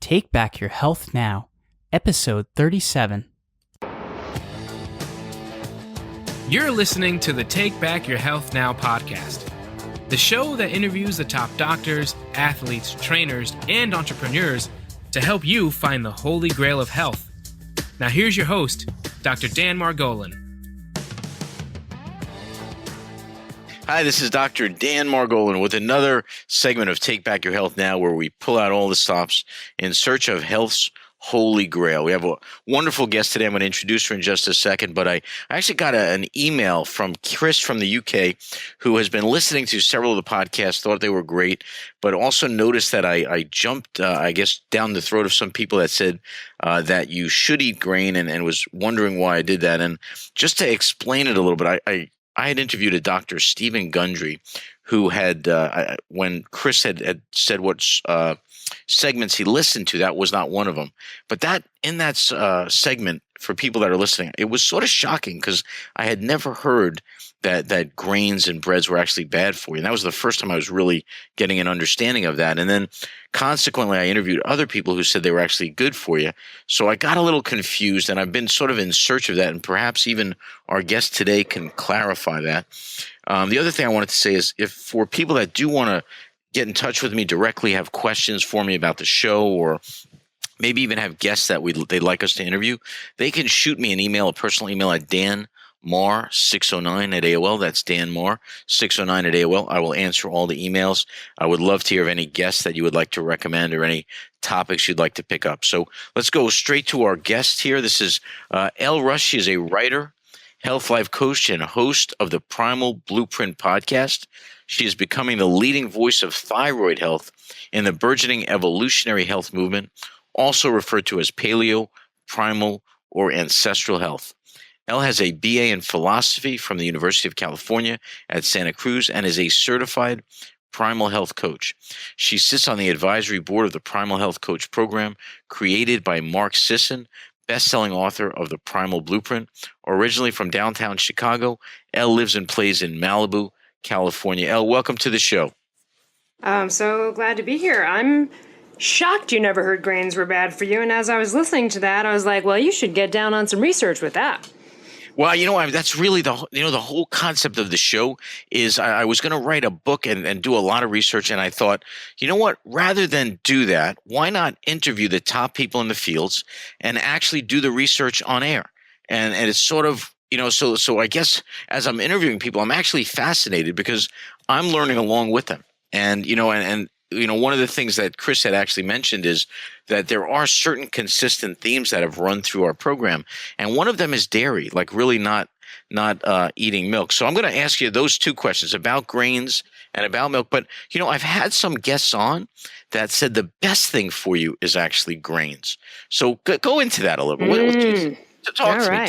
Take Back Your Health Now, Episode 37. You're listening to the Take Back Your Health Now podcast, the show that interviews the top doctors, athletes, trainers, and entrepreneurs to help you find the holy grail of health. Now here's your host, Dr. Dan Margolin. Hi, this is Dr. Dan Margolin with another segment of Take Back Your Health Now, where we pull out all the stops in search of health's holy grail. We have a wonderful guest today. I'm going to introduce her in just a second, but I actually got an email from Chris from the UK, who has been listening to several of the podcasts, thought they were great, but also noticed that I jumped, down the throat of some people that said that you should eat grain, and was wondering why I did that. And just to explain it a little bit, I had interviewed a Dr. Stephen Gundry, who had, when Chris had said what segments he listened to, that was not one of them. But in that segment, for people that are listening, it was sort of shocking because I had never heard that grains and breads were actually bad for you. And that was the first time I was really getting an understanding of that. And then consequently, I interviewed other people who said they were actually good for you. So I got a little confused, and I've been sort of in search of that. And perhaps even our guest today can clarify that. The other thing I wanted to say is, if for people that do want to get in touch with me directly, have questions for me about the show, or maybe even have guests that they'd like us to interview, they can shoot me an email, a personal email at danmar609@AOL. That's danmar609@AOL. I will answer all the emails. I would love to hear of any guests that you would like to recommend or any topics you'd like to pick up. So let's go straight to our guest here. This is Elle Russ. She is a writer, health life coach, and host of the Primal Blueprint Podcast. She is becoming the leading voice of thyroid health in the burgeoning Evolutionary Health Movement, also referred to as Paleo, Primal, or Ancestral Health. Elle has a BA in philosophy from the University of California at Santa Cruz and is a certified Primal Health Coach. She sits on the advisory board of the Primal Health Coach Program, created by Mark Sisson, bestselling author of the Primal Blueprint. Originally from downtown Chicago, Elle lives and plays in Malibu, California. Elle, welcome to the show. I'm so glad to be here. I'm shocked you never heard grains were bad for you. And as I was listening to that, I was like, well, you should get down on some research with that. Well, that's really the whole concept of the show is I was going to write a book and do a lot of research. And I thought, you know what, rather than do that, why not interview the top people in the fields and actually do the research on air? And it's sort of, so I guess as I'm interviewing people, I'm actually fascinated because I'm learning along with them. And, one of the things that Chris had actually mentioned is that there are certain consistent themes that have run through our program. And one of them is dairy, like really not eating milk. So I'm going to ask you those two questions about grains and about milk. But, I've had some guests on that said the best thing for you is actually grains. So go into that a little bit. Talk to me a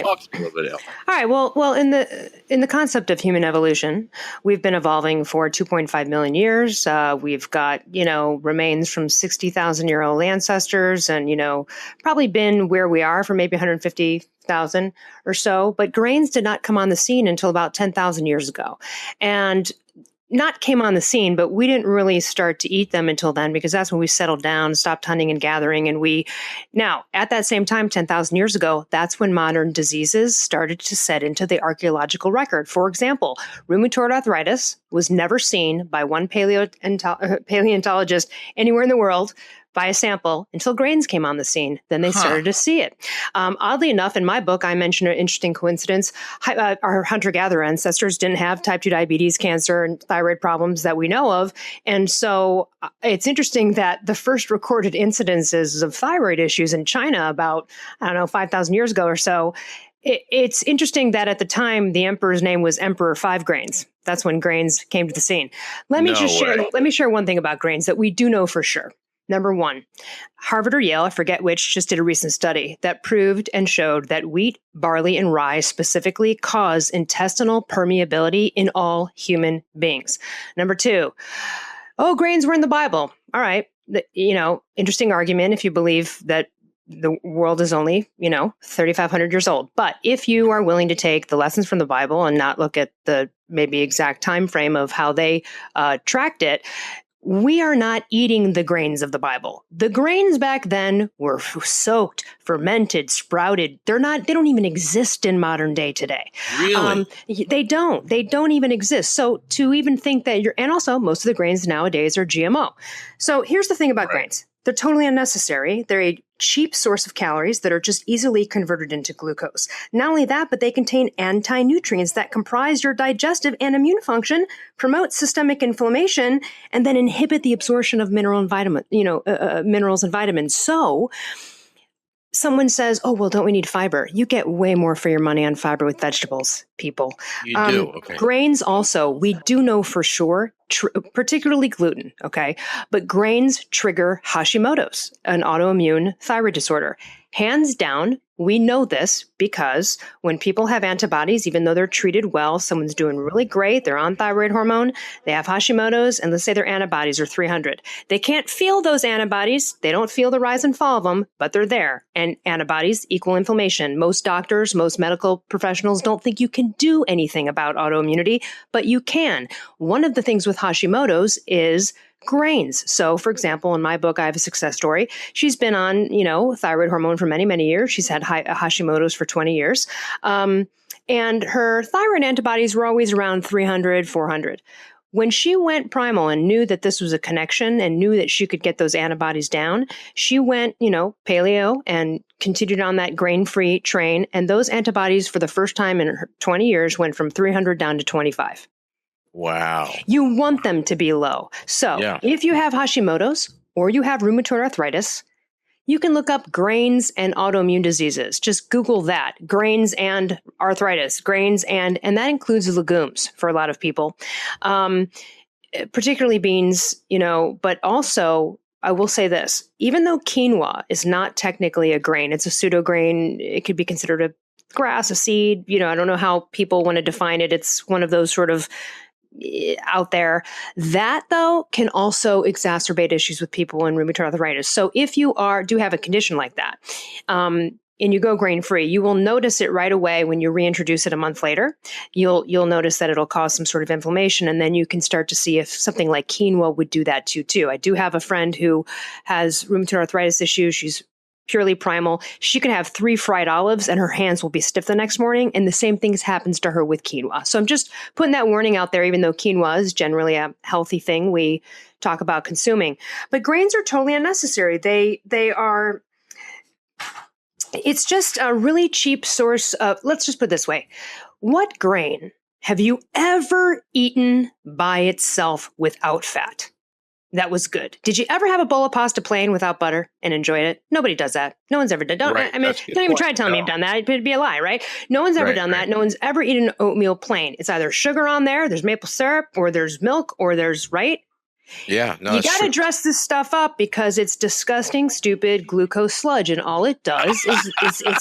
little bit, Elle. All right. Well, in the concept of human evolution, we've been evolving for 2.5 million years. We've got, remains from 60,000-year-old ancestors and, probably been where we are for maybe 150,000 or so. But grains did not come on the scene until about 10,000 years ago. And not came on the scene, but we didn't really start to eat them until then, because that's when we settled down, stopped hunting and gathering. And now at that same time, 10,000 years ago, that's when modern diseases started to set into the archaeological record. For example, rheumatoid arthritis was never seen by one paleontologist anywhere in the world by a sample until grains came on the scene. Then they started to see it. Oddly enough, in my book, I mentioned an interesting coincidence. Our hunter-gatherer ancestors didn't have type 2 diabetes, cancer, and thyroid problems that we know of. And so it's interesting that the first recorded incidences of thyroid issues in China about, 5,000 years ago or so, it's interesting that at the time, the emperor's name was Emperor Five Grains. That's when grains came to the scene. Let me share one thing about grains that we do know for sure. Number one, Harvard or Yale, I forget which, just did a recent study that proved and showed that wheat, barley, and rye specifically cause intestinal permeability in all human beings. Number two, grains were in the Bible. All right. Interesting argument if you believe that the world is only, 3,500 years old. But if you are willing to take the lessons from the Bible and not look at the maybe exact time frame of how they tracked it, we are not eating the grains of the Bible. The grains back then were soaked, fermented, sprouted. They don't even exist in modern day today. Really? They don't even exist. So to even think that and also most of the grains nowadays are GMO. So here's the thing about grains. They're totally unnecessary. They're a cheap source of calories that are just easily converted into glucose. Not only that, but they contain anti-nutrients that comprise your digestive and immune function, promote systemic inflammation, and then inhibit the absorption of minerals and vitamins. So someone says, oh, well, don't we need fiber? You get way more for your money on fiber with vegetables, people. You do, okay. Grains also, we do know for sure, particularly gluten, okay? But grains trigger Hashimoto's, an autoimmune thyroid disorder. Hands down, we know this because when people have antibodies, even though they're treated well, someone's doing really great, they're on thyroid hormone, they have Hashimoto's, and let's say their antibodies are 300. They can't feel those antibodies. They don't feel the rise and fall of them, but they're there. And antibodies equal inflammation. Most doctors, most medical professionals don't think you can do anything about autoimmunity, but you can. One of the things with Hashimoto's is grains. So, for example, in my book, I have a success story. She's been on, thyroid hormone for many, many years. She's had Hashimoto's for 20 years. And her thyroid antibodies were always around 300, 400. When she went primal and knew that this was a connection and knew that she could get those antibodies down, she went, paleo and continued on that grain-free train. And those antibodies for the first time in her 20 years went from 300 down to 25. Wow. You want them to be low. So if you have Hashimoto's or you have rheumatoid arthritis, you can look up grains and autoimmune diseases. Just Google that, grains and arthritis, and that includes legumes for a lot of people, particularly beans, but also I will say this, even though quinoa is not technically a grain, it's a pseudo grain, it could be considered a grass, a seed, I don't know how people want to define it. It's one of those sort of out there. That though can also exacerbate issues with people in rheumatoid arthritis. So if you do have a condition like that, and you go grain free, you will notice it right away when you reintroduce it a month later. You'll notice that it'll cause some sort of inflammation, and then you can start to see if something like quinoa would do that too. I do have a friend who has rheumatoid arthritis issues. She's purely primal. She can have 3 fried olives and her hands will be stiff the next morning. And the same thing happens to her with quinoa. So I'm just putting that warning out there, even though quinoa is generally a healthy thing we talk about consuming. But grains are totally unnecessary. It's just a really cheap source of, let's just put it this way. What grain have you ever eaten by itself without fat? That was good. Did you ever have a bowl of pasta plain without butter and enjoyed it? Nobody does that. No one's ever done. Right. Don't even try to tell me you've done that. It'd be a lie, right? No one's ever done that. No one's ever eaten oatmeal plain. It's either sugar on there's maple syrup, or there's milk, or there's, right? Yeah, no, you got to dress this stuff up because it's disgusting, stupid glucose sludge, and all it does is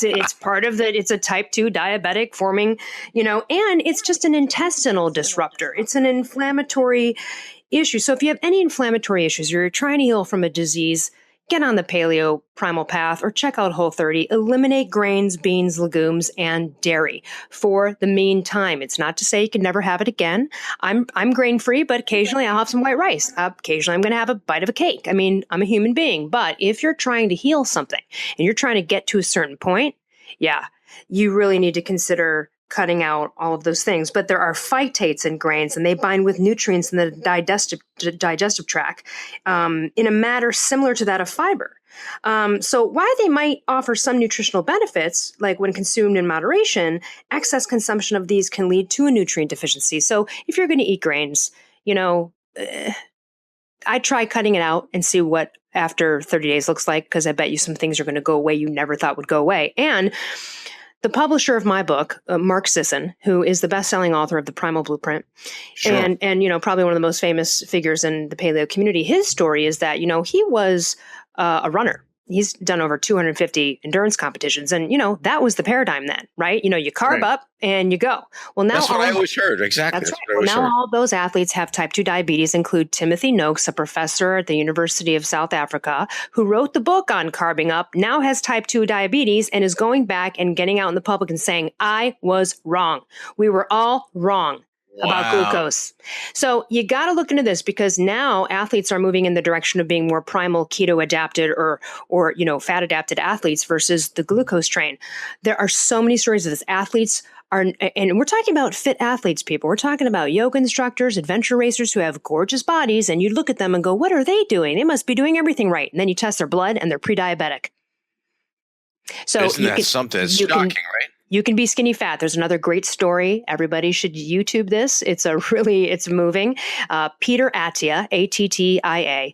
it's part of the. It's a type 2 diabetic forming, and it's just an intestinal disruptor. It's an inflammatory issue. So if you have any inflammatory issues, or you're trying to heal from a disease, get on the Paleo Primal Path or check out Whole30. Eliminate grains, beans, legumes, and dairy for the meantime. It's not to say you can never have it again. I'm grain free, but occasionally I'll have some white rice. Occasionally I'm going to have a bite of a cake. I mean, I'm a human being, but if you're trying to heal something and you're trying to get to a certain point, you really need to consider cutting out all of those things. But there are phytates in grains, and they bind with nutrients in the digestive tract in a manner similar to that of fiber. So while they might offer some nutritional benefits, like when consumed in moderation, excess consumption of these can lead to a nutrient deficiency. So if you're going to eat grains, I try cutting it out and see what after 30 days looks like, because I bet you some things are going to go away you never thought would go away. And the publisher of my book, Mark Sisson, who is the best-selling author of the Primal Blueprint, and probably one of the most famous figures in the paleo community, his story is that, he was a runner. He's done over 250 endurance competitions. And, that was the paradigm then, right? You carb up and you go. Well, now that's what I always heard. Exactly. That's right. Well, now all those athletes have type 2 diabetes, include Timothy Noakes, a professor at the University of South Africa, who wrote the book on carbing up, now has type 2 diabetes and is going back and getting out in the public and saying, I was wrong. We were all wrong. about glucose. So you got to look into this, because now athletes are moving in the direction of being more primal, keto adapted, or fat adapted athletes versus the glucose train. There are so many stories of this. Athletes are, and we're talking about fit athletes, people. We're talking about yoga instructors, adventure racers who have gorgeous bodies, and you look at them and go, what are they doing? They must be doing everything right. And then you test their blood and they're pre-diabetic. So isn't that something? It's shocking, right? You can be skinny fat. There's another great story. Everybody should YouTube this. It's moving. Peter Attia, Attia.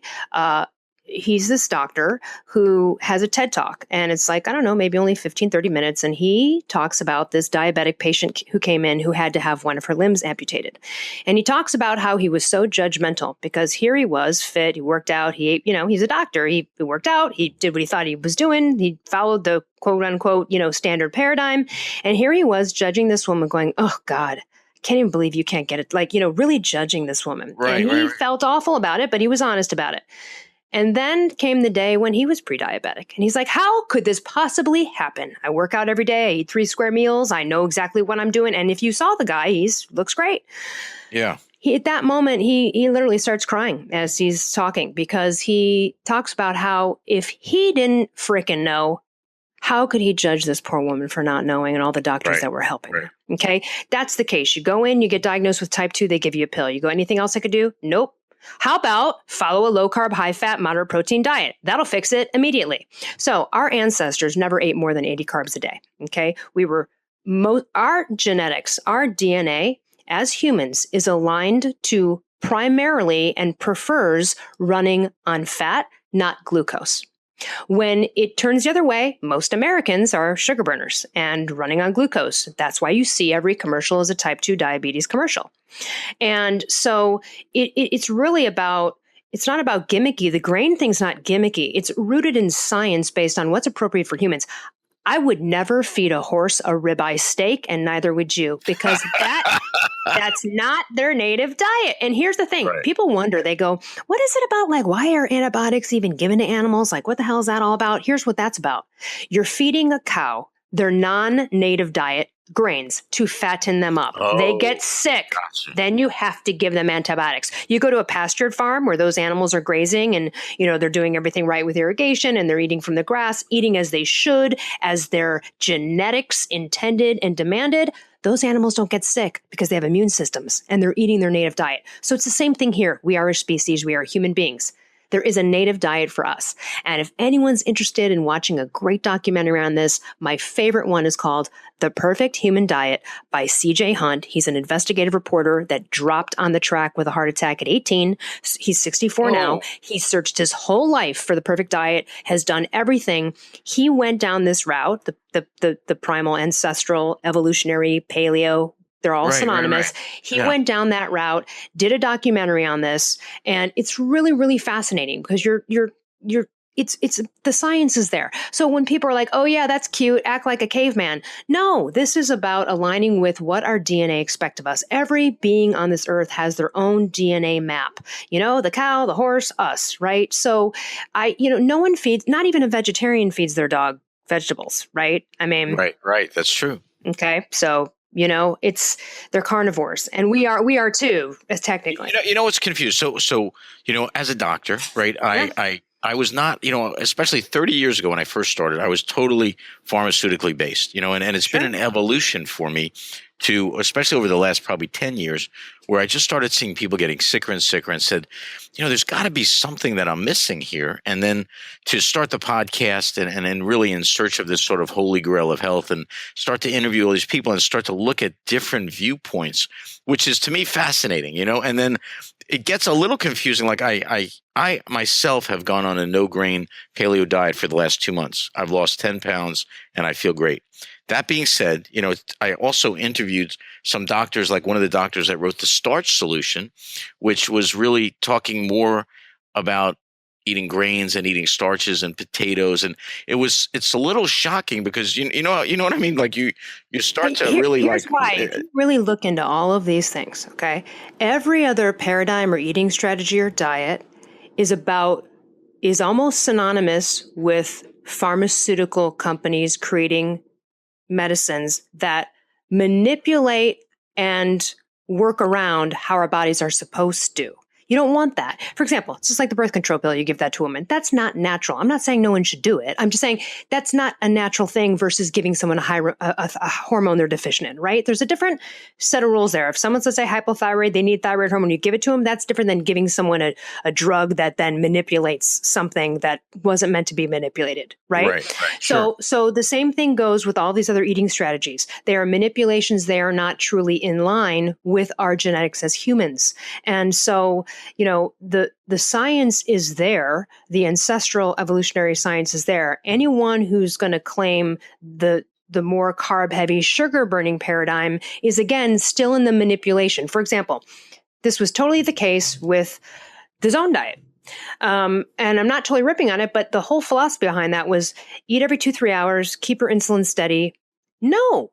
He's this doctor who has a TED Talk, and it's like, I don't know, maybe only 15, 30 minutes. And he talks about this diabetic patient who came in who had to have one of her limbs amputated. And he talks about how he was so judgmental, because here he was fit. He worked out. He ate, he's a doctor. He worked out. He did what he thought he was doing. He followed the quote unquote, standard paradigm. And here he was judging this woman going, oh God, can't even believe you can't get it. Like, really judging this woman. Right, and he felt awful about it, but he was honest about it. And then came the day when he was pre-diabetic. And he's like, how could this possibly happen? I work out every day. I eat 3 square meals. I know exactly what I'm doing. And if you saw the guy, looks great. Yeah. At that moment, he literally starts crying as he's talking, because he talks about how if he didn't frickin' know, how could he judge this poor woman for not knowing, and all the doctors that were helping her? Okay. That's the case. You go in, you get diagnosed with type 2, they give you a pill. You go, anything else I could do? Nope. How about follow a low carb, high fat, moderate protein diet? That'll fix it immediately. So our ancestors never ate more than 80 carbs a day. Okay. Our genetics, our DNA as humans is aligned to primarily and prefers running on fat, not glucose. When it turns the other way, most Americans are sugar burners and running on glucose. That's why you see every commercial is a type 2 diabetes commercial. And so it's really about, it's not about gimmicky. The grain thing's not gimmicky. It's rooted in science based on what's appropriate for humans. I would never feed a horse a ribeye steak, and neither would you, because that's not their native diet. And here's the thing. People wonder, they go, what is it about? Like, why are antibiotics even given to animals? Like, what the hell is that all about? Here's what that's about. You're feeding a cow their non-native diet, grains, to fatten them up. They get sick. Gotcha. Then you have to give them antibiotics. You go to a pastured farm where those animals are grazing and, they're doing everything right with irrigation and they're eating from the grass, eating as they should, as their genetics intended and demanded. Those animals don't get sick because they have immune systems and they're eating their native diet. So it's the same thing here. We are a species. We are human beings. There is a native diet for us. And if anyone's interested in watching a great documentary on this, my favorite one is called The Perfect Human Diet by C.J. Hunt. He's an investigative reporter that dropped on the track with a heart attack at 18. He's 64 now. He searched his whole life for the perfect diet, has done everything. He went down this route, the primal, ancestral, evolutionary, paleo. They're all synonymous. He went down that route, did a documentary on this, and it's really, really fascinating because it's the science is there. So when people are like, "Oh yeah, that's cute, act like a caveman," no, this is about aligning with what our DNA expects of us. Every being on this earth has their own DNA map. The cow, the horse, us, right? So no one feeds, not even a vegetarian feeds their dog vegetables, right? I mean, right. That's true. Okay, so. They're carnivores, and we are too, as technically. What's confused? So as a doctor, right? Yeah. I was not, especially 30 years ago when I first started, I was totally pharmaceutically based, and it's been an evolution for me to, especially over the last probably 10 years, where I just started seeing people getting sicker and sicker and said, there's got to be something that I'm missing here. And then to start the podcast and really in search of this sort of holy grail of health and start to interview all these people and start to look at different viewpoints, which is to me fascinating, and then it gets a little confusing. Like I myself have gone on a no-grain paleo diet for the last 2 months. I've lost 10 pounds and I feel great. That being said, I also interviewed some doctors, like one of the doctors that wrote the Starch Solution, which was really talking more about eating grains and eating starches and potatoes. And it's a little shocking because you know what I mean? Like you start to here's why. If you really look into all of these things, okay? Every other paradigm or eating strategy or diet is almost synonymous with pharmaceutical companies creating medicines that manipulate and work around how our bodies are supposed to. You don't want that. For example, it's just like the birth control pill, you give that to a woman. That's not natural. I'm not saying no one should do it. I'm just saying that's not a natural thing versus giving someone a hormone they're deficient in, right? There's a different set of rules there. If someone's, let's say, hypothyroid, they need thyroid hormone, you give it to them, that's different than giving someone a drug that then manipulates something that wasn't meant to be manipulated, right? Right. Sure. So the same thing goes with all these other eating strategies. They are manipulations. They are not truly in line with our genetics as humans. And so, the science is there. The ancestral evolutionary science is there. Anyone who's going to claim the more carb heavy sugar burning paradigm is, again, still in the manipulation. For example, this was totally the case with the zone diet. And I'm not totally ripping on it, but the whole philosophy behind that was eat every 2-3 hours, keep your insulin steady. No.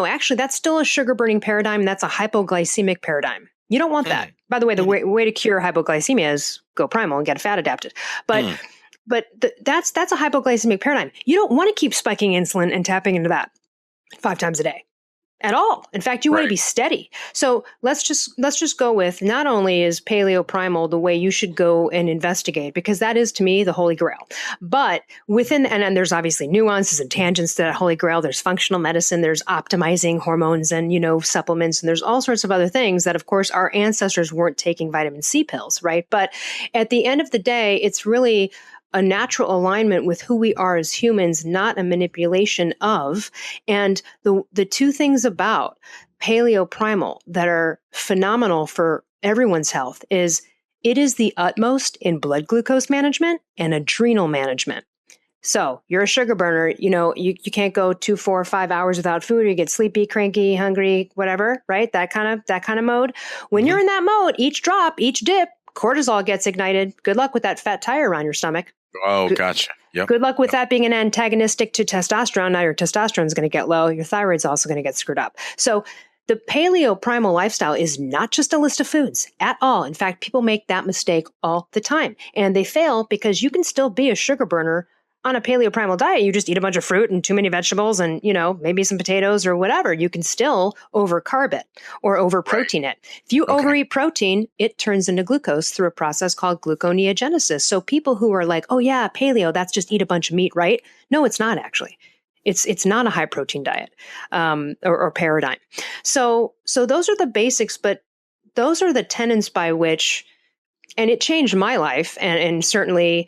Actually, that's still a sugar burning paradigm. That's a hypoglycemic paradigm. You don't want that. By the way, the way to cure hypoglycemia is go primal and get fat adapted. But that's a hypoglycemic paradigm. You don't want to keep spiking insulin and tapping into that 5 times a day at all. In fact, you want to be steady. So let's just go with, not only is Paleo Primal the way you should go and investigate, because that is, to me, the holy grail. But within, and then there's obviously nuances and tangents to that holy grail. There's functional medicine, there's optimizing hormones and, supplements, and there's all sorts of other things that, of course, our ancestors weren't taking vitamin C pills, right? But at the end of the day, it's really a natural alignment with who we are as humans, not a manipulation of. And the two things about Paleo Primal that are phenomenal for everyone's health is it is the utmost in blood glucose management and adrenal management. So you're a sugar burner, you can't go 2, 4, 5 hours without food, or you get sleepy, cranky, hungry, whatever, right? That kind of mode. When you're in that mode, each drop, each dip, cortisol gets ignited. Good luck with that fat tire around your stomach. Oh, gotcha. Yep. Good luck with that being an antagonistic to testosterone. Now your testosterone is going to get low. Your thyroid's also going to get screwed up. So the Paleo Primal lifestyle is not just a list of foods at all. In fact, people make that mistake all the time. And they fail because you can still be a sugar burner on a Paleo Primal diet. You just eat a bunch of fruit and too many vegetables and, maybe some potatoes or whatever. You can still overcarb it or overprotein it. If you overeat protein, it turns into glucose through a process called gluconeogenesis. So people who are like, oh yeah, paleo, that's just eat a bunch of meat, right? No, it's not actually. It's not a high protein diet or paradigm. So those are the basics, but those are the tenets by which, and it changed my life and certainly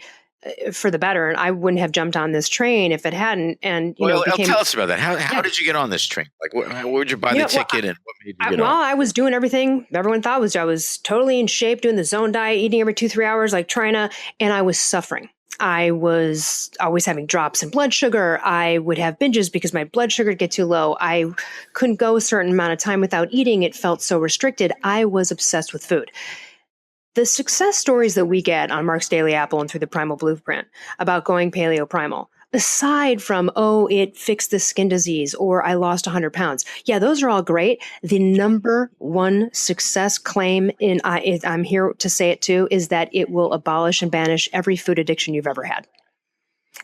for the better. And I wouldn't have jumped on this train if it hadn't. And tell us about that. How did you get on this train? Like, where would you buy the ticket, and what made you get on? Well, I was doing everything everyone thought was. I was totally in shape, doing the zone diet, eating every 2-3 hours, like and I was suffering. I was always having drops in blood sugar. I would have binges because my blood sugar would get too low. I couldn't go a certain amount of time without eating. It felt so restricted. I was obsessed with food. The success stories that we get on Mark's Daily Apple and through the Primal Blueprint about going Paleo Primal, aside from, it fixed the skin disease or I lost 100 pounds. Yeah, those are all great. The number one success claim, I'm here to say it too, is that it will abolish and banish every food addiction you've ever had.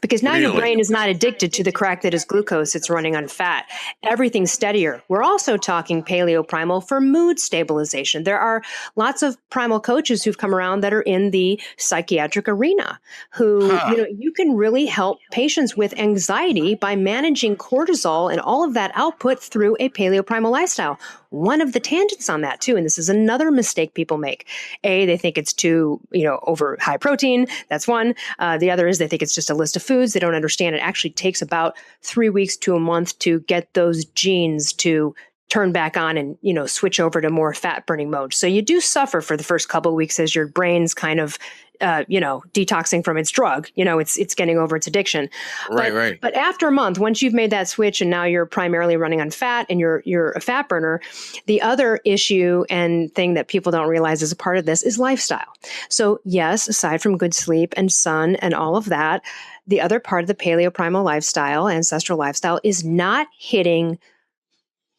Because now your brain is not addicted to the crack that is glucose. It's running on fat. Everything's steadier. We're also talking Paleo Primal for mood stabilization. There are lots of primal coaches who've come around that are in the psychiatric arena who, you can really help patients with anxiety by managing cortisol and all of that output through a Paleo Primal lifestyle. One of the tangents on that too, and this is another mistake people make. They think it's too, over high protein. That's one. The other is they think it's just a list of foods. They don't understand it actually takes about 3 weeks to a month to get those genes to turn back on and, switch over to more fat burning mode. So you do suffer for the first couple of weeks as your brain's kind of, detoxing from its drug, it's getting over its addiction. Right. But after a month, once you've made that switch and now you're primarily running on fat and you're a fat burner, the other issue and thing that people don't realize as a part of this is lifestyle. So yes, aside from good sleep and sun and all of that, the other part of the Paleo Primal lifestyle, ancestral lifestyle, is not hitting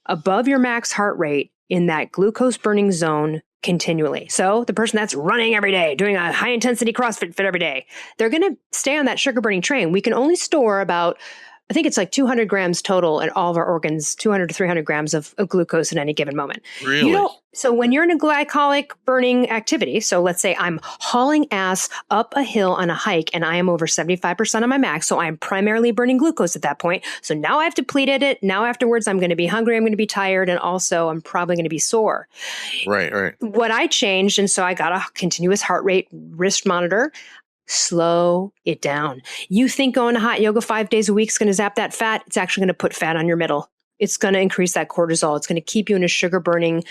above your max heart rate in that glucose burning zone continually. So the person that's running every day, doing a high intensity CrossFit fit every day, they're going to stay on that sugar burning train. We can only store about I think it's like 200 grams total in all of our organs, 200 to 300 grams of glucose at any given moment. Really? So when you're in a glycolic burning activity, so let's say I'm hauling ass up a hill on a hike and I am over 75% of my max. So I'm primarily burning glucose at that point. So now I've depleted it. Now afterwards, I'm going to be hungry. I'm going to be tired. And also I'm probably going to be sore. Right. What I changed, and so I got a continuous heart rate wrist monitor. Slow it down. You think going to hot yoga 5 days a week is going to zap that fat? It's actually going to put fat on your middle. It's going to increase that cortisol. It's going to keep you in a sugar burning,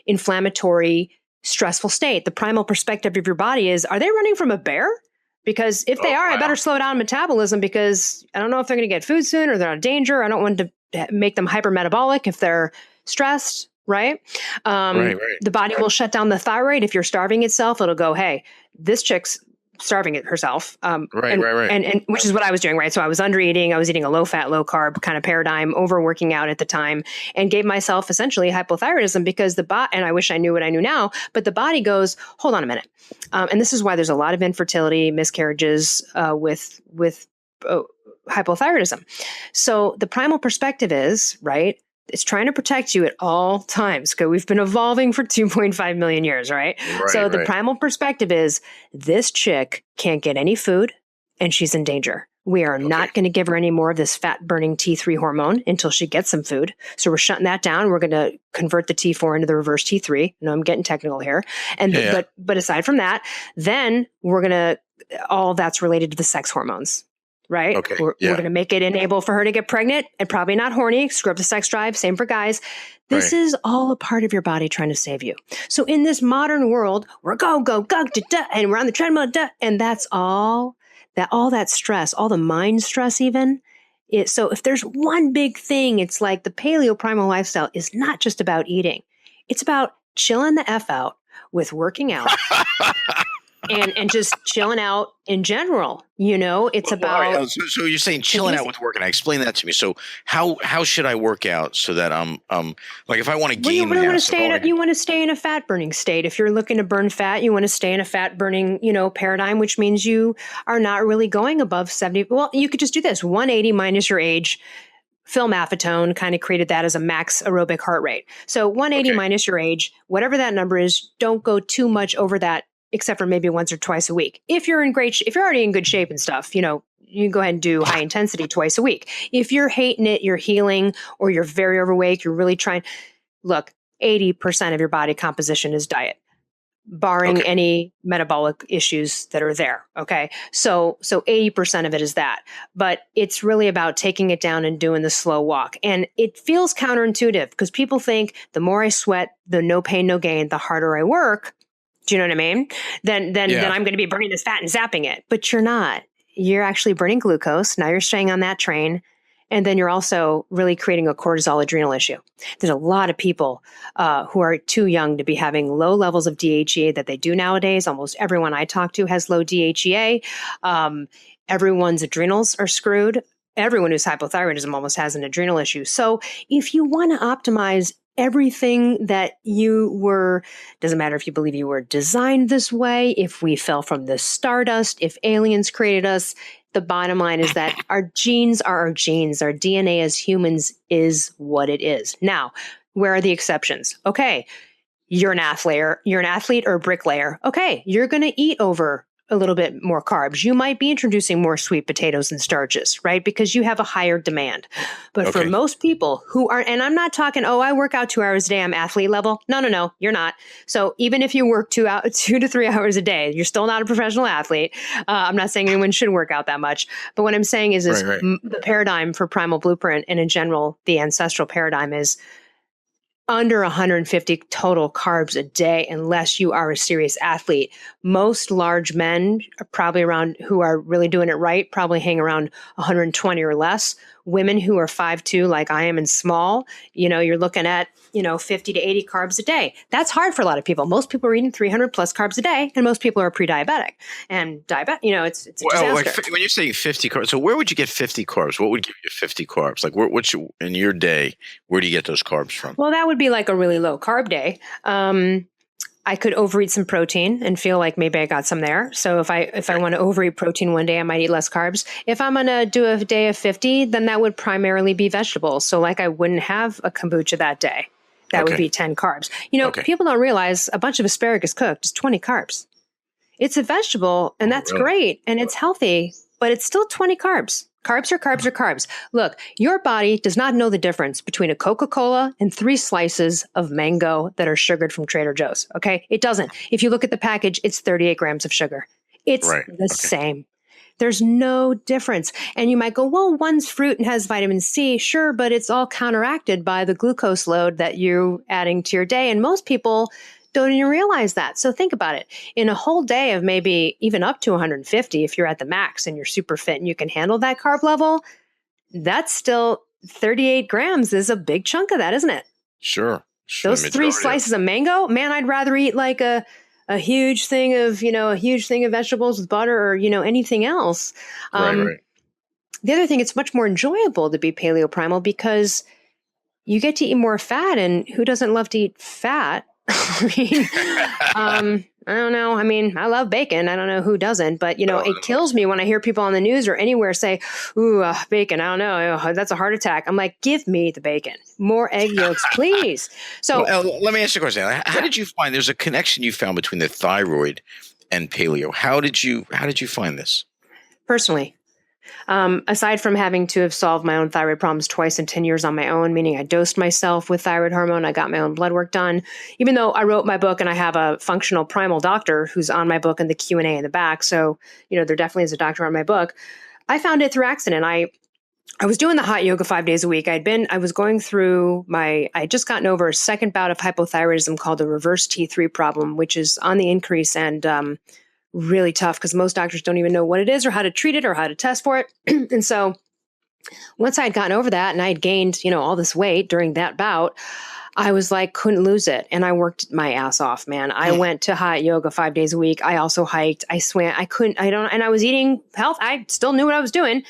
inflammatory, stressful state. The primal perspective of your body is, are they running from a bear? Because if they are, I better slow down metabolism because I don't know if they're going to get food soon or they're in danger. I don't want to make them hypermetabolic if they're stressed, right? Right. The body will shut down the thyroid. If you're starving itself, it'll go, hey, this chick's starving it herself. Right. And which is what I was doing, right? So I was under eating. I was eating a low fat, low carb kind of paradigm, overworking out at the time, and gave myself essentially hypothyroidism because and I wish I knew what I knew now, but the body goes, hold on a minute. And this is why there's a lot of infertility, miscarriages with hypothyroidism. So the primal perspective is, right? It's trying to protect you at all times. Okay, we've been evolving for 2.5 million years, right? So the primal perspective is this chick can't get any food and she's in danger. We are not going to give her any more of this fat burning T3 hormone until she gets some food. So we're shutting that down. We're going to convert the T4 into the reverse T3. No, I'm getting technical here. And but aside from that, then we're going to all that's related to the sex hormones. Right? Okay. We're going to make it enable for her to get pregnant and probably not horny, screw up the sex drive. Same for guys. This is all a part of your body trying to save you. So in this modern world, we're go, and we're on the treadmill, and that's all that stress, all the mind stress even. So if there's one big thing, it's like the paleo primal lifestyle is not just about eating. It's about chilling the F out with working out. And just chilling out in general, it's about. Right. So you're saying chilling out with working. Explain that to me. So how should I work out so that I'm like if I want to gain, you want to stay in a fat burning state. If you're looking to burn fat, you want to stay in a fat burning, paradigm, which means you are not really going above 70. Well, you could just do this 180 minus your age. Phil Maffetone kind of created that as a max aerobic heart rate. So 180 minus your age, whatever that number is, don't go too much over that. Except for maybe once or twice a week. If you're if you're already in good shape and stuff, you can go ahead and do high intensity twice a week. If you're hating it, you're healing, or you're very overweight, you're really trying. Look, 80% of your body composition is diet, barring any metabolic issues that are there. Okay. So 80% of it is that, but it's really about taking it down and doing the slow walk. And it feels counterintuitive because people think the more I sweat, the no pain, no gain, the harder I work. Do you know what I mean? Then I'm going to be burning this fat and zapping it. But you're not. You're actually burning glucose. Now you're staying on that train. And then you're also really creating a cortisol adrenal issue. There's a lot of people who are too young to be having low levels of DHEA that they do nowadays. Almost everyone I talk to has low DHEA. Everyone's adrenals are screwed. Everyone who's hypothyroidism almost has an adrenal issue. So if you want to optimize everything that doesn't matter if you believe you were designed this way, if we fell from the stardust, if aliens created us, the bottom line is that our genes are our genes. Our DNA as humans is what it is. Now, where are the exceptions? Okay, you're an athlete or a bricklayer. Okay, you're going to eat over a little bit more carbs. You might be introducing more sweet potatoes and starches, right? Because you have a higher demand. But for most people who are, and I'm not talking, I work out 2 hours a day, I'm athlete level. No, you're not. So even if you work 2 to 3 hours a day, you're still not a professional athlete. I'm not saying anyone should work out that much. But what I'm saying is the paradigm for Primal Blueprint and in general, the ancestral paradigm is under 150 total carbs a day unless you are a serious athlete. Most large men are probably around, who are really doing it right, probably hang around 120 or less. Women who are 5'2", like I am, and small, you're looking at, 50 to 80 carbs a day. That's hard for a lot of people. Most people are eating 300 plus carbs a day, and most people are pre-diabetic. And it's a disaster. Like when you're saying 50 carbs, so where would you get 50 carbs? What would give you 50 carbs? Like in your day, where do you get those carbs from? Well, that would be like a really low carb day. I could overeat some protein and feel like maybe I got some there. So if I want to overeat protein one day, I might eat less carbs. If I'm going to do a day of 50, then that would primarily be vegetables. So like I wouldn't have a kombucha that day. That would be 10 carbs. People don't realize a bunch of asparagus cooked is 20 carbs. It's a vegetable and that's great and it's healthy, but it's still 20 carbs. Carbs are carbs are carbs. Look, your body does not know the difference between a Coca-Cola and 3 slices of mango that are sugared from Trader Joe's. Okay. It doesn't. If you look at the package, it's 38 grams of sugar. It's the same. There's no difference. And you might go, well, one's fruit and has vitamin C. Sure, but it's all counteracted by the glucose load that you're adding to your day. And most people don't even realize that. So think about it. In a whole day of maybe even up to 150, if you're at the max and you're super fit and you can handle that carb level, that's still 38 grams is a big chunk of that, isn't it? Sure. Those 3 slices of mango, man, I'd rather eat like a huge thing of, vegetables with butter or, anything else. Right. The other thing, it's much more enjoyable to be paleo primal because you get to eat more fat, and who doesn't love to eat fat? I don't know. I mean, I love bacon. I don't know who doesn't, but it kills me when I hear people on the news or anywhere say, ooh, bacon. I don't know. That's a heart attack. I'm like, give me the bacon, more egg yolks, please. So let me ask you a question. How did you find there's a connection you found between the thyroid and paleo? How did you find this? Personally, aside from having to have solved my own thyroid problems twice in 10 years on my own, meaning I dosed myself with thyroid hormone, I got my own blood work done, even though I wrote my book and I have a functional primal doctor who's on my book and the Q&A in the back. So, there definitely is a doctor on my book. I found it through accident. I was doing the hot yoga 5 days a week. I was going through I had just gotten over a second bout of hypothyroidism called the reverse T3 problem, which is on the increase and, really tough because most doctors don't even know what it is or how to treat it or how to test for it. And so once I had gotten over that and I had gained, all this weight during that bout, I was like, couldn't lose it. And I worked my ass off, man. I went to hot yoga 5 days a week. I also hiked, I swam, and I was eating health. I still knew what I was doing.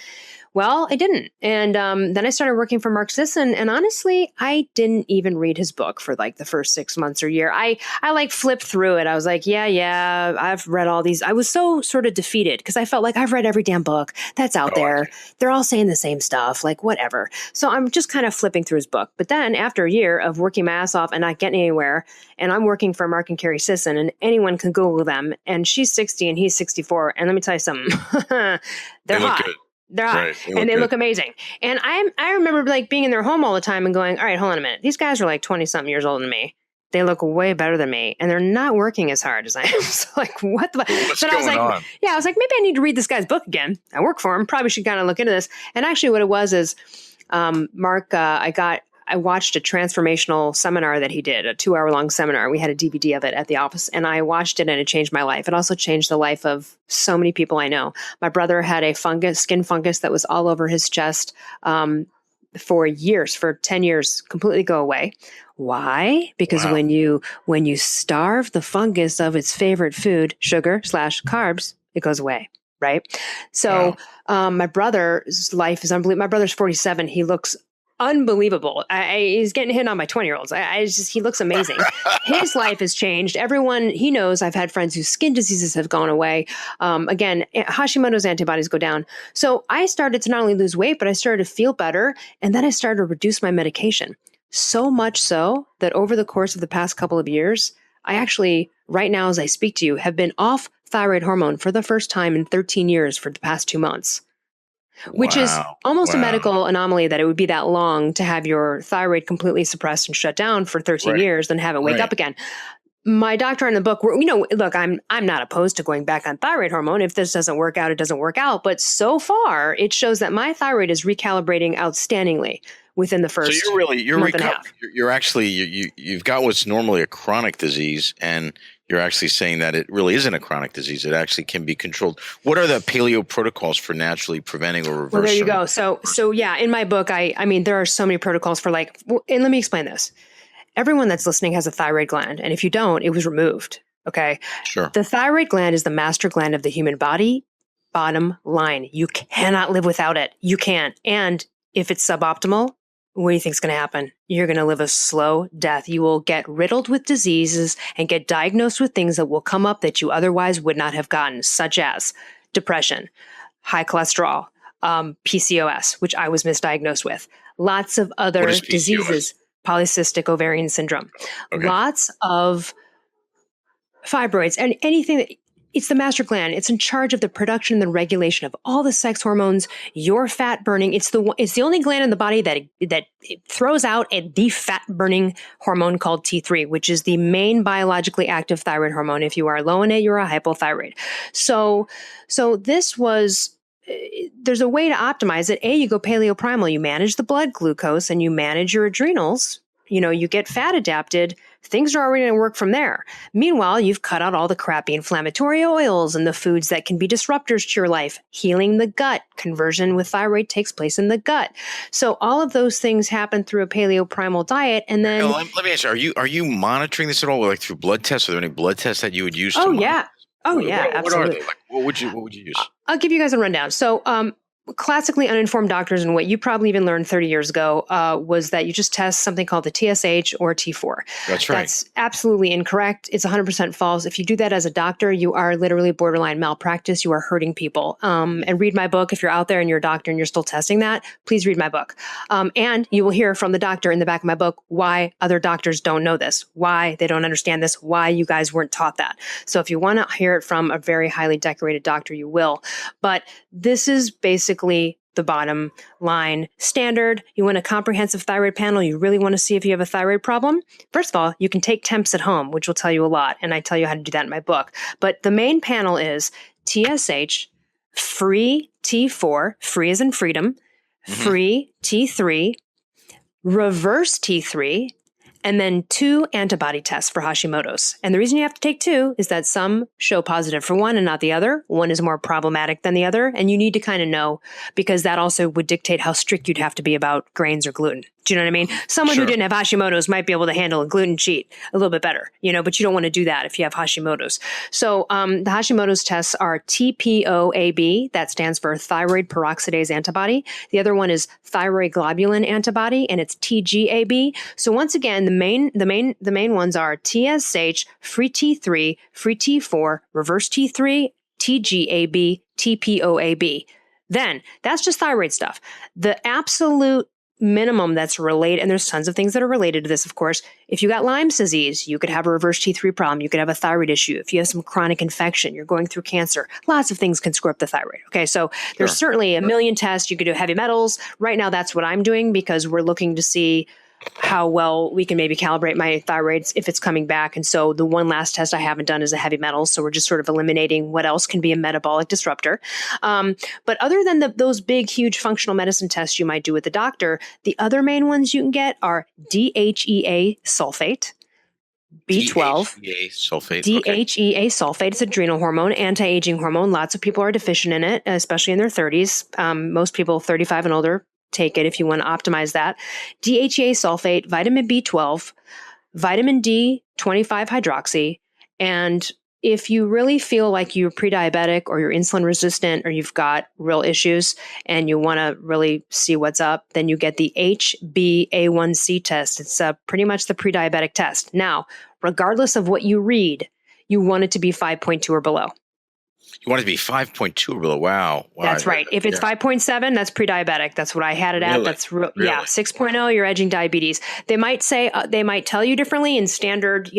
Well, I didn't. And then I started working for Mark Sisson. And honestly, I didn't even read his book for like the first 6 months or year. I like flipped through it. I was like, yeah, I've read all these. I was so sort of defeated because I felt like I've read every damn book that's out there. They're all saying the same stuff, like whatever. So I'm just kind of flipping through his book. But then after a year of working my ass off and not getting anywhere, and I'm working for Mark and Carrie Sisson, and anyone can Google them, and she's 60 and he's 64. And let me tell you something, they're hot. Good. They're hot and they look amazing. And I remember like being in their home all the time and going, all right, hold on a minute. These guys are like 20 something years older than me. They look way better than me and they're not working as hard as I am. So like, what the What's going on? I was like, maybe I need to read this guy's book again. I work for him. Probably should kind of look into this. And actually what it was is, Mark, I watched a transformational seminar that he did, a 2-hour-long seminar. We had a DVD of it at the office, and I watched it, and it changed my life. It also changed the life of so many people I know. My brother had a skin fungus that was all over his chest for years, for 10 years, completely go away. Why? Because when you starve the fungus of its favorite food, sugar/carbs, it goes away. Right. So my brother's life is unbelievable. My brother's 47. He looks unbelievable. He's getting hit on by 20-year-olds. He looks amazing. His life has changed. Everyone he knows, I've had friends whose skin diseases have gone away. Again, Hashimoto's antibodies go down. So I started to not only lose weight, but I started to feel better. And then I started to reduce my medication. So much so that over the course of the past couple of years, I actually, right now, as I speak to you, have been off thyroid hormone for the first time in 13 years for the past 2 months. Which is almost a medical anomaly that it would be that long to have your thyroid completely suppressed and shut down for 13 years, then have it wake up again. My doctor in the book, look, I'm not opposed to going back on thyroid hormone. If this doesn't work out, it doesn't work out. But so far, it shows that my thyroid is recalibrating outstandingly within the first month and a half. You've got what's normally a chronic disease, and you're actually saying that it really isn't a chronic disease. It actually can be controlled. What are the paleo protocols for naturally preventing or reversing? Well, there you go. So yeah, in my book, I mean, there are so many protocols for and let me explain this. Everyone that's listening has a thyroid gland. And if you don't, it was removed. Okay. Sure. The thyroid gland is the master gland of the human body. Bottom line, you cannot live without it. You can't. And if it's suboptimal, what do you think is going to happen? You're going to live a slow death. You will get riddled with diseases and get diagnosed with things that will come up that you otherwise would not have gotten, such as depression, high cholesterol, PCOS, which I was misdiagnosed with, lots of other diseases, polycystic ovarian syndrome, lots of fibroids, and anything that it's the master gland. It's in charge of the production and the regulation of all the sex hormones, your fat burning. It's the only gland in the body that throws out the fat burning hormone called T3, which is the main biologically active thyroid hormone. If you are low in it, you're a hypothyroid. So this was, there's a way to optimize it. You go paleo primal, you manage the blood glucose and you manage your adrenals. You get fat adapted, things are already going to work from there. Meanwhile, you've cut out all the crappy inflammatory oils and the foods that can be disruptors to your life. Healing the gut, conversion with thyroid takes place in the gut. So all of those things happen through a paleo primal diet. And then let me ask you, are you monitoring this at all, like through blood tests? Are there any blood tests that you would use? Yeah. Absolutely. What are they? Like, what would you use? I'll give you guys a rundown. So, classically uninformed doctors, and what you probably even learned 30 years ago, was that you just test something called the TSH or T4. That's right. That's absolutely incorrect. It's 100% false. If you do that as a doctor, you are literally borderline malpractice. You are hurting people. And read my book. If you're out there and you're a doctor and you're still testing that, please read my book. And you will hear from the doctor in the back of my book why other doctors don't know this, why they don't understand this, why you guys weren't taught that. So if you want to hear it from a very highly decorated doctor, you will. But this is basically the bottom line standard. You want a comprehensive thyroid panel. You really want to see if you have a thyroid problem. First of all, you can take temps at home, which will tell you a lot. And I tell you how to do that in my book. But the main panel is TSH, free T4, free as in freedom, free T3, reverse T3, and then 2 antibody tests for Hashimoto's. And the reason you have to take 2 is that some show positive for one and not the other. One is more problematic than the other. And you need to kind of know, because that also would dictate how strict you'd have to be about grains or gluten. Do you know what I mean? Someone who didn't have Hashimoto's might be able to handle a gluten cheat a little bit better, but you don't want to do that if you have Hashimoto's. So the Hashimoto's tests are TPOAB, that stands for thyroid peroxidase antibody. The other one is thyroid globulin antibody, and it's TGAB. So once again, the main ones are TSH, free T3, free T4, reverse T3, TGAB, TPOAB. Then that's just thyroid stuff. The absolute minimum that's related, and there's tons of things that are related to this, of course. If you got Lyme's disease, you could have a reverse T3 problem. You could have a thyroid issue. If you have some chronic infection, you're going through cancer, lots of things can screw up the thyroid. Okay, so there's certainly a million tests. You could do heavy metals. Right now, that's what I'm doing because we're looking to see how well we can maybe calibrate my thyroids if it's coming back. And so the one last test I haven't done is a heavy metal. So we're just sort of eliminating what else can be a metabolic disruptor. But other than those big, huge functional medicine tests you might do with the doctor, the other main ones you can get are DHEA sulfate, B12, DHEA sulfate. DHEA sulfate. It's an adrenal hormone, anti-aging hormone. Lots of people are deficient in it, especially in their 30s. Most people 35 and older take it if you want to optimize that. DHEA sulfate, vitamin B12, vitamin D, 25 hydroxy. And if you really feel like you're pre-diabetic or you're insulin resistant or you've got real issues and you want to really see what's up, then you get the HbA1c test. It's pretty much the pre-diabetic test. Now, regardless of what you read, you want it to be 5.2 or below. You want it to be 5.2 or below. Wow. That's right. If it's 5.7, that's pre-diabec. That's what I had it at. Really? That's real. Really? Yeah. 6.0, you're edging diabetes. They might say, they might tell you differently in standard,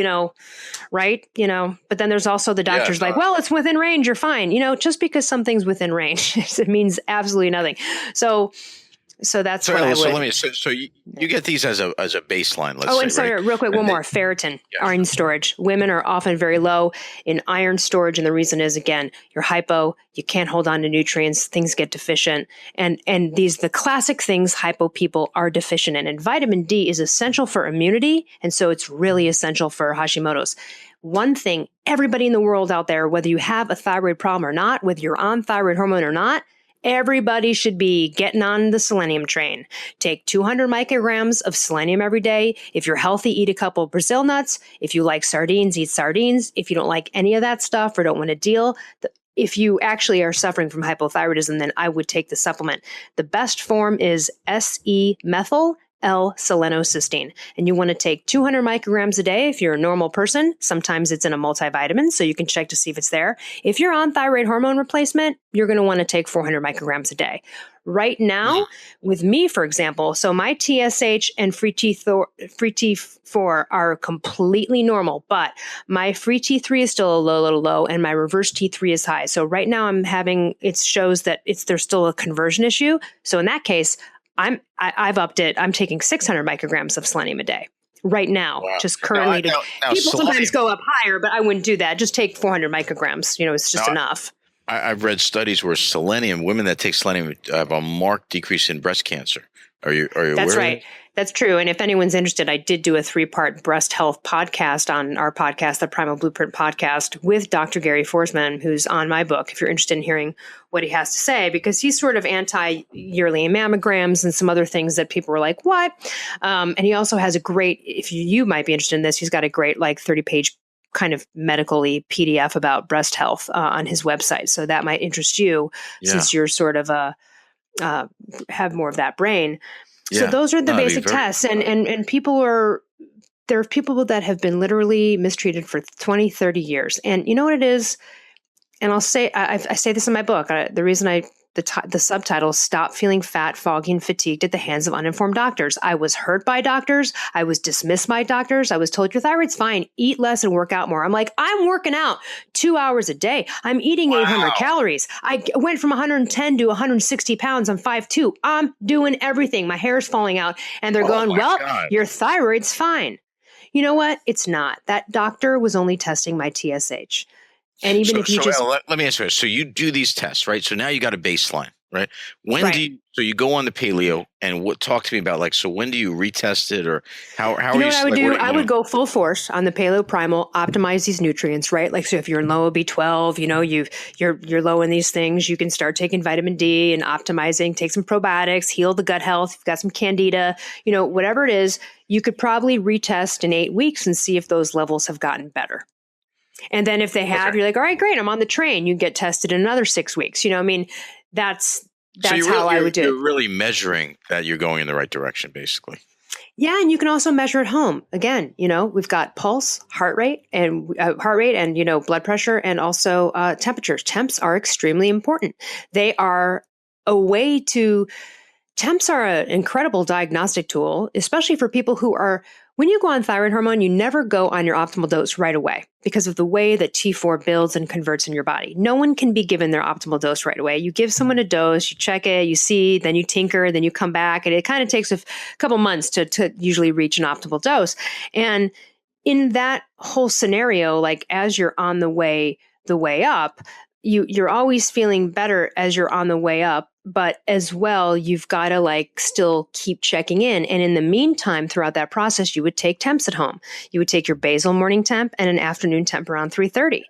right? But then there's also the doctors like, well, it's within range. You're fine. Just because something's within range, it means absolutely nothing. So that's what I would. So you get these as a baseline. Let's say. Oh, and sorry, right? real quick, one more. Ferritin, iron storage. Women are often very low in iron storage, and the reason is, again, you're hypo. You can't hold on to nutrients. Things get deficient, and the classic things hypo people are deficient in. And vitamin D is essential for immunity, and so it's really essential for Hashimoto's. One thing, everybody in the world out there, whether you have a thyroid problem or not, whether you're on thyroid hormone or not, everybody should be getting on the selenium train. Take 200 micrograms of selenium every day. If you're healthy, eat a couple of Brazil nuts. If you like sardines, eat sardines. If you don't like any of that stuff or don't want to deal, if you actually are suffering from hypothyroidism, then I would take the supplement. The best form is SE-methyl, L-selenocysteine. And you want to take 200 micrograms a day if you're a normal person. Sometimes it's in a multivitamin, so you can check to see if it's there. If you're on thyroid hormone replacement, you're going to want to take 400 micrograms a day. Right now, with me, for example, so my TSH and free T4 are completely normal, but my free T3 is still a little low, and my reverse T3 is high. So right now it shows that there's still a conversion issue. So in that case, I've upped it. I'm taking 600 micrograms of selenium a day right now, just currently. Now, people sometimes go up higher, but I wouldn't do that. Just take 400 micrograms. It's just enough. I've read studies where women that take selenium have a marked decrease in breast cancer. Are you aware? That's right. That's true. And if anyone's interested, I did do a 3-part breast health podcast on our podcast, the Primal Blueprint Podcast, with Dr. Gary Forsman, who's on my book, if you're interested in hearing what he has to say, because he's sort of anti-yearly mammograms and some other things that people were like, what? And he also has a great, if you might be interested in this, he's got a great 30-page kind of medically PDF about breast health on his website. So that might interest you since you're sort of have more of that brain. So those are the basic tests. And there are people that have been literally mistreated for 20, 30 years. And you know what it is? And I'll say, I say this in my book. The reason the subtitle, Stop Feeling Fat, Foggy, and Fatigued at the Hands of Uninformed Doctors. I was hurt by doctors. I was dismissed by doctors. I was told your thyroid's fine. Eat less and work out more. I'm like, I'm working out 2 hours a day. I'm eating 800 calories. I went from 110 to 160 pounds. I'm 5'2". I'm doing everything. My hair is falling out. And they're going, your thyroid's fine. You know what? It's not. That doctor was only testing my TSH. And even if you just... let me answer this. So you do these tests, right? So now you got a baseline, right? So you go on the Paleo and talk to me about so when do you retest it, or how are you? What I would do? I would go full force on the Paleo Primal, optimize these nutrients, right? So if you're low B12, you're low in these things, you can start taking vitamin D and optimizing, take some probiotics, heal the gut health. You've got some candida, whatever it is, you could probably retest in 8 weeks and see if those levels have gotten better. And then if they have, you're like, all right, great, I'm on the train. You get tested in another 6 weeks. That's how I would do it. You're really measuring that you're going in the right direction, basically. Yeah, and you can also measure at home. Again, we've got pulse, heart rate, and blood pressure, and also temperatures. Temps are extremely important. They are a way to. Temps are an incredible diagnostic tool, especially for people who are. When you go on thyroid hormone, you never go on your optimal dose right away because of the way that T4 builds and converts in your body. No one can be given their optimal dose right away. You give someone a dose, you check it, you see, then you tinker, then you come back, and it kind of takes a couple months to usually reach an optimal dose. And in that whole scenario, as you're on the way up, you're always feeling better as you're on the way up. But as well, you've got to still keep checking in. And in the meantime, throughout that process, you would take temps at home. You would take your basal morning temp and an afternoon temp around 3:30.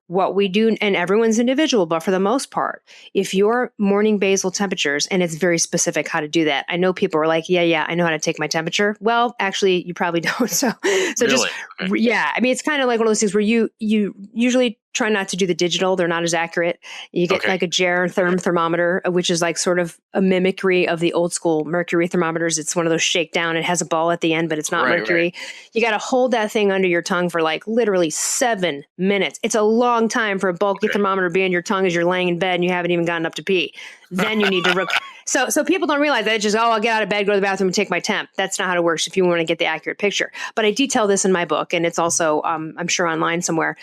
What we do, and everyone's individual, but for the most part, if your morning basal temperatures, and it's very specific how to do that. I know people are like, yeah, I know how to take my temperature. Well, actually, you probably don't. So really? It's kind of like one of those things where you usually try not to do the digital. They're not as accurate. You get a Jar thermometer, which is sort of a mimicry of the old school mercury thermometers. It's one of those shakedown. It has a ball at the end, but it's not mercury. Right. You got to hold that thing under your tongue for literally 7 minutes. It's a long time for a bulky thermometer to be in your tongue as you're laying in bed and you haven't even gotten up to pee. Then you need to So people don't realize that it's just, I'll get out of bed, go to the bathroom, and take my temp. That's not how it works if you want to get the accurate picture. But I detail this in my book, and it's also, I'm sure, online somewhere.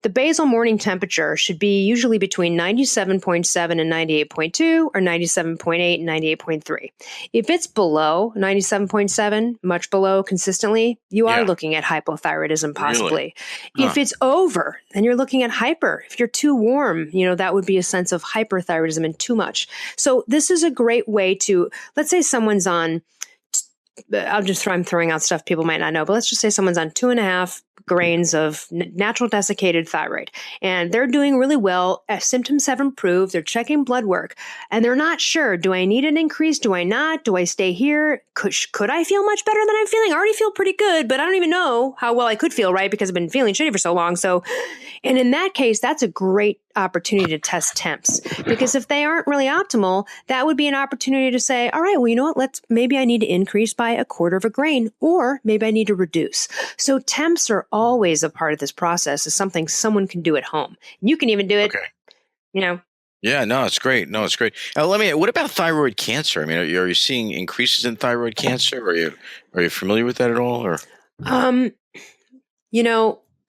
The basal morning temperature should be usually between 97.7 and 98.2 or 97.8 and 98.3. If it's below 97.7, much below consistently, you are looking at hypothyroidism possibly. Really? If it's over, then you're looking at hyper. If you're too warm, that would be a sense of hyperthyroidism and too much. So this is a great way to, let's say someone's on, I'm throwing out stuff people might not know, but let's just say someone's on 2.5 grains of natural desiccated thyroid, and they're doing really well. Symptoms have improved. They're checking blood work, and they're not sure. Do I need an increase? Do I not? Do I stay here? Could I feel much better than I'm feeling? I already feel pretty good, but I don't even know how well I could feel, right? Because I've been feeling shitty for so long. And in that case, that's a great opportunity to test temps, because if they aren't really optimal, that would be an opportunity to say, all right, well, you know what? Maybe I need to increase by by a quarter of a grain, or maybe I need to reduce. So temps are always a part of this process. Is something someone can do at home. You can even do it, Yeah, no, it's great. No, it's great. Now, what about thyroid cancer? I mean, are you seeing increases in thyroid cancer? Are you familiar with that at all? Or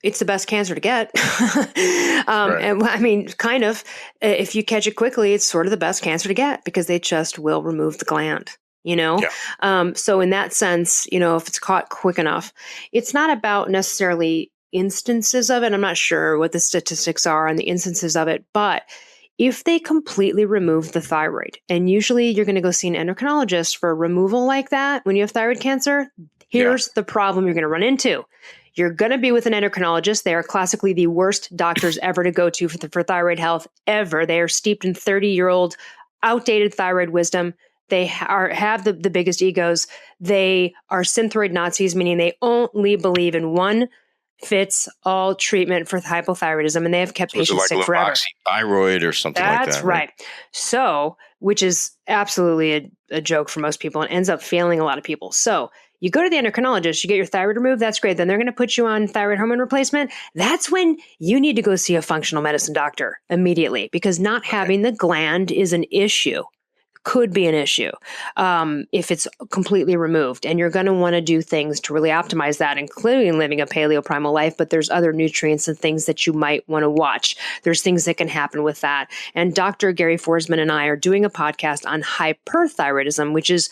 it's the best cancer to get. Right. And I mean, kind of, if you catch it quickly, it's sort of the best cancer to get because they just will remove the gland, Yeah. So in that sense, if it's caught quick enough, it's not about necessarily instances of it. I'm not sure what the statistics are on the instances of it, but if they completely remove the thyroid, and usually you're going to go see an endocrinologist for removal like that when you have thyroid cancer, here's the problem you're going to run into. You're going to be with an endocrinologist. They are classically the worst doctors ever to go to for thyroid health ever. They are steeped in 30-year-old outdated thyroid wisdom. They have the biggest egos. They are synthroid Nazis, meaning they only believe in one fits all treatment for hypothyroidism, and they have kept patients sick forever. Thyroid or something like that. That's right. So, which is absolutely a joke for most people and ends up failing a lot of people. So you go to the endocrinologist, you get your thyroid removed. That's great. Then they're going to put you on thyroid hormone replacement. That's when you need to go see a functional medicine doctor immediately, because not having the gland is an issue. Could be an issue if it's completely removed. And you're going to want to do things to really optimize that, including living a paleo primal life. But there's other nutrients and things that you might want to watch. There's things that can happen with that. And Dr. Gary Forsman and I are doing a podcast on hyperthyroidism, which is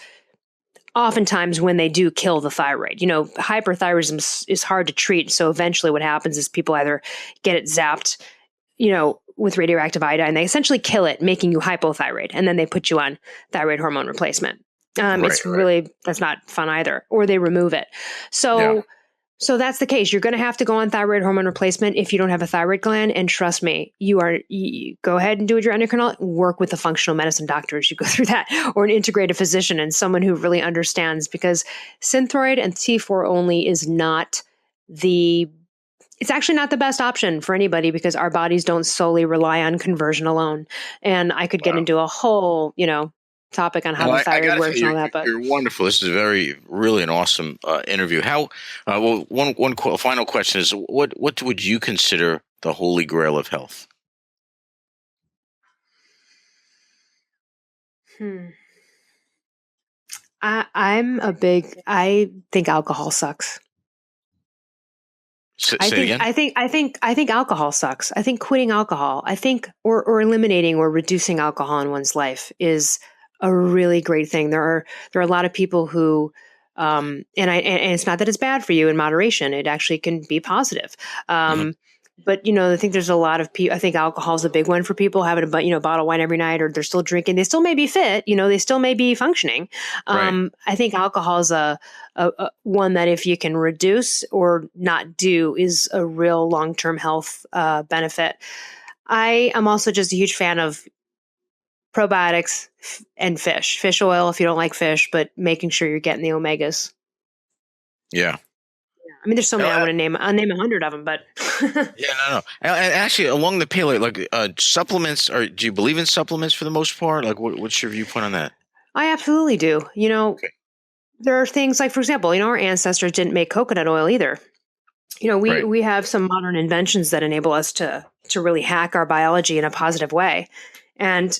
oftentimes when they do kill the thyroid. Hyperthyroidism is hard to treat. So eventually what happens is people either get it zapped, with radioactive iodine, they essentially kill it, making you hypothyroid. And then they put you on thyroid hormone replacement. Really, that's not fun either. Or they remove it. So that's the case. You're going to have to go on thyroid hormone replacement if you don't have a thyroid gland. And trust me, you go ahead and do it your endocrinologist, work with a functional medicine doctor as you go through that, or an integrative physician and someone who really understands, because Synthroid and T4 only is not it's actually not the best option for anybody, because our bodies don't solely rely on conversion alone. And I could get into a whole, topic on how the thyroid works and all that. But you're wonderful. This is really an awesome interview. One final question is, what would you consider the holy grail of health? I think alcohol sucks. I think alcohol sucks. I think quitting alcohol, or eliminating or reducing alcohol in one's life is a really great thing. There are a lot of people who, and it's not that it's bad for you in moderation. It actually can be positive. But, I think there's a lot of people, I think alcohol is a big one for people having a bottle of wine every night, or they're still drinking. They still may be fit, they still may be functioning. Right. I think alcohol is a one that if you can reduce or not do is a real long-term health benefit. I am also just a huge fan of probiotics and fish oil if you don't like fish, but making sure you're getting the omegas. Yeah. I mean, there's so many I want to name. I'll name 100 of them, but no. And actually, along the paleo, supplements. Do you believe in supplements for the most part? What's your viewpoint on that? I absolutely do. There are things like, for example, our ancestors didn't make coconut oil either. We have some modern inventions that enable us to really hack our biology in a positive way. And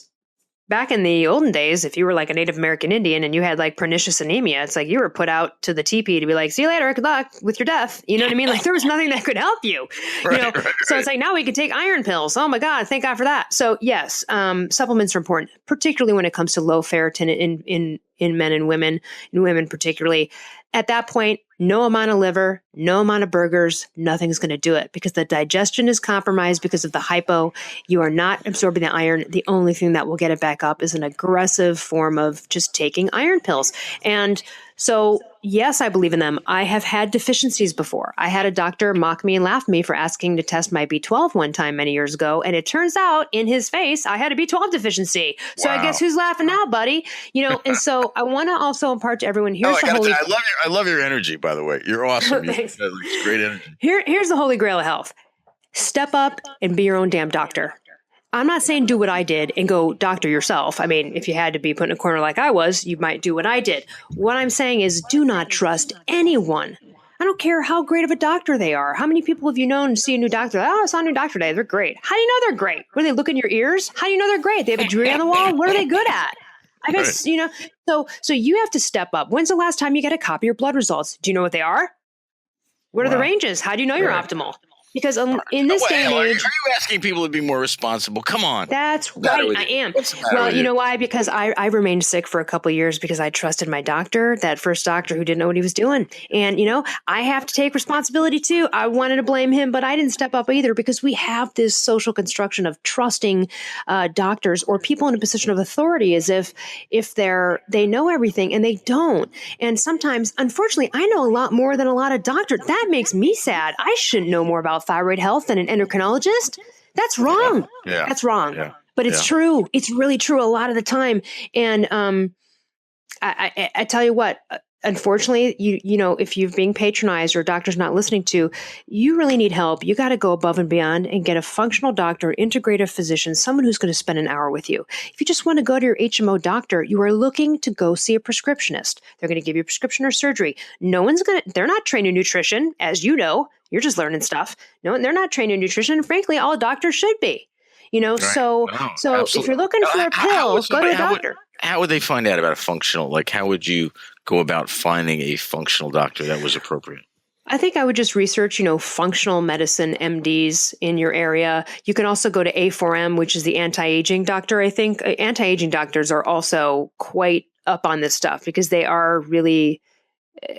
back in the olden days, if you were like a Native American Indian and you had like pernicious anemia, it's like you were put out to the teepee to be like, see you later, good luck with your death. You know what I mean? Like there was nothing that could help you. So it's like, now we can take iron pills. Oh my God, thank God for that. So yes, supplements are important, particularly when it comes to low ferritin in men and women, in women particularly. At that point, no amount of liver, no amount of burgers, nothing's going to do it, because the digestion is compromised because of the hypo. You are not absorbing the iron. The only thing that will get it back up is an aggressive form of just taking iron pills. And so, yes, I believe in them. I have had deficiencies before. I had a doctor mock me and laugh at me for asking to test my B12 one time many years ago. And it turns out in his face, I had a B12 deficiency. So I guess who's laughing now, buddy? And so I want to also impart to everyone, I love your energy, by the way. You're awesome. It's great energy. Here's the holy grail of health. Step up and be your own damn doctor. I'm not saying do what I did and go doctor yourself. I mean, if you had to be put in a corner like I was, you might do what I did. What I'm saying is do not trust anyone. I don't care how great of a doctor they are. How many people have you known see a new doctor? Oh, I saw a new doctor today. They're great. How do you know they're great? What do they look in your ears? How do you know they're great? They have a jewelry on the wall. What are they good at? I guess, so you have to step up. When's the last time you got a copy of your blood results? Do you know what they are? What are the ranges? How do you know you're optimal? Because in this day and age, are you asking people to be more responsible? Come on. That's right. I am. Well, you know why? Because I remained sick for a couple of years because I trusted my doctor, that first doctor who didn't know what he was doing. And, I have to take responsibility too. I wanted to blame him, but I didn't step up either because we have this social construction of trusting doctors or people in a position of authority as if they know everything and they don't. And sometimes, unfortunately, I know a lot more than a lot of doctors. That makes me sad. I shouldn't know more about thyroid health than an endocrinologist. That's wrong. Yeah. That's wrong. Yeah. But it's true. It's really true a lot of the time. And I tell you what, unfortunately, if you're being patronized or a doctor's not listening to, you really need help. You got to go above and beyond and get a functional doctor, integrative physician, someone who's going to spend an hour with you. If you just want to go to your HMO doctor, you are looking to go see a prescriptionist. They're going to give you a prescription or surgery. They're not trained in nutrition, as you know. You're just learning stuff. No, they're not trained in nutrition. And frankly, all doctors should be. Right. So if you're looking for a pill, go to a doctor. How would they find out about a functional? Like, how would you go about finding a functional doctor that was appropriate? I think I would just research, functional medicine MDs in your area. You can also go to A4M, which is the anti-aging doctor. I think anti-aging doctors are also quite up on this stuff because they are really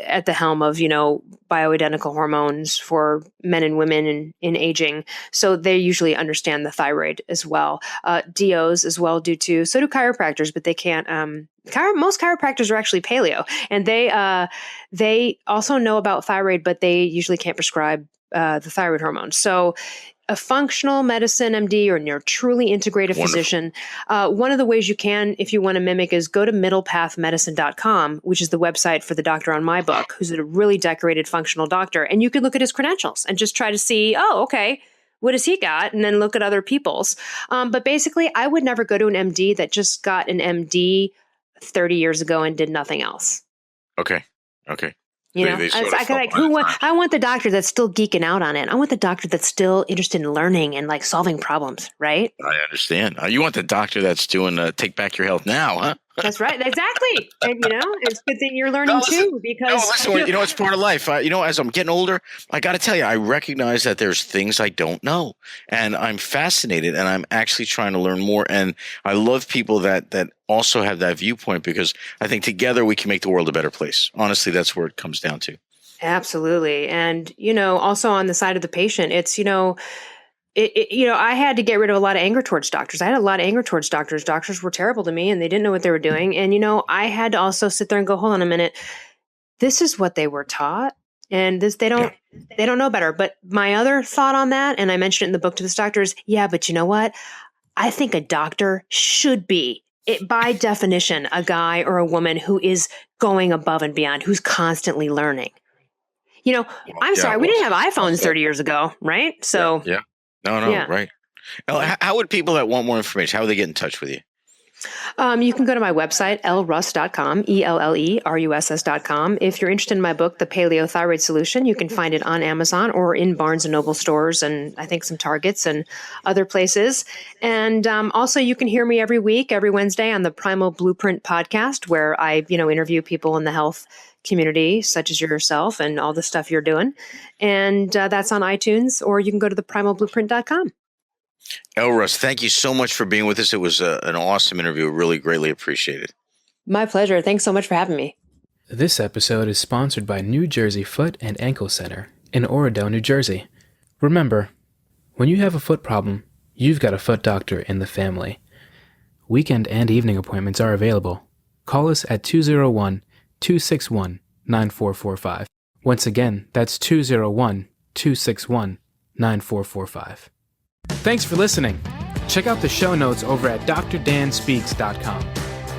at the helm of, bioidentical hormones for men and women in aging. So they usually understand the thyroid as well. DOs as well do too. So do chiropractors, but they can't. Most chiropractors are actually paleo, and they also know about thyroid, but they usually can't prescribe the thyroid hormone. So a functional medicine MD or a truly integrative physician. One of the ways you can, if you want to mimic, is go to middlepathmedicine.com, which is the website for the doctor on my book, who's a really decorated functional doctor. And you can look at his credentials and just try to see, okay, what has he got? And then look at other people's. But basically, I would never go to an MD that just got an MD 30 years ago and did nothing else. Okay. I want the doctor that's still geeking out on it. I want the doctor that's still interested in learning and like solving problems, right? I understand. You want the doctor that's doing Take Back Your Health Now, huh? That's right. Exactly. And, it's a good thing you're learning too, because it's part of life. As I'm getting older, I got to tell you, I recognize that there's things I don't know, and I'm fascinated, and I'm actually trying to learn more. And I love people that also have that viewpoint, because I think together we can make the world a better place. Honestly, that's where it comes down to. Absolutely. And, also on the side of the patient, it's, I had to get rid of a lot of anger towards doctors. I had a lot of anger towards doctors. Doctors were terrible to me and they didn't know what they were doing. And, I had to also sit there and go, hold on a minute. This is what they were taught. And they don't know better. But my other thought on that, and I mentioned it in the book to this doctor, is, but you know what? I think a doctor should be, by definition, a guy or a woman who is going above and beyond, who's constantly learning. I'm sorry, we didn't have iPhones 30 years ago, right? So yeah. No, right. How would people that want more information, how would they get in touch with you? You can go to my website, elleruss.com, ELLERUSS.com. If you're interested in my book, The Paleo Thyroid Solution, you can find it on Amazon or in Barnes & Noble stores and I think some Targets and other places. And also you can hear me every week, every Wednesday on the Primal Blueprint Podcast, where I, interview people in the health community, such as yourself and all the stuff you're doing. And that's on iTunes, or you can go to theprimalblueprint.com. Elle Russ, thank you so much for being with us. It was an awesome interview. Really greatly appreciated. My pleasure. Thanks so much for having me. This episode is sponsored by New Jersey Foot and Ankle Center in Oradell, New Jersey. Remember, when you have a foot problem, you've got a foot doctor in the family. Weekend and evening appointments are available. Call us at 201-261-9445. Once again, that's 201-261-9445. Thanks for listening. Check out the show notes over at drdanspeaks.com.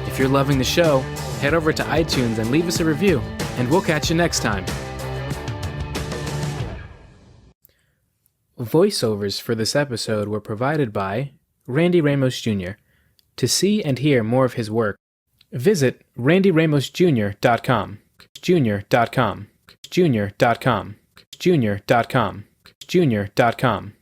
If you're loving the show, head over to iTunes and leave us a review, and we'll catch you next time. Voiceovers for this episode were provided by Randy Ramos Jr. To see and hear more of his work, visit randyramosjr.com, jr.com, jr.com, jr.com, jr.com.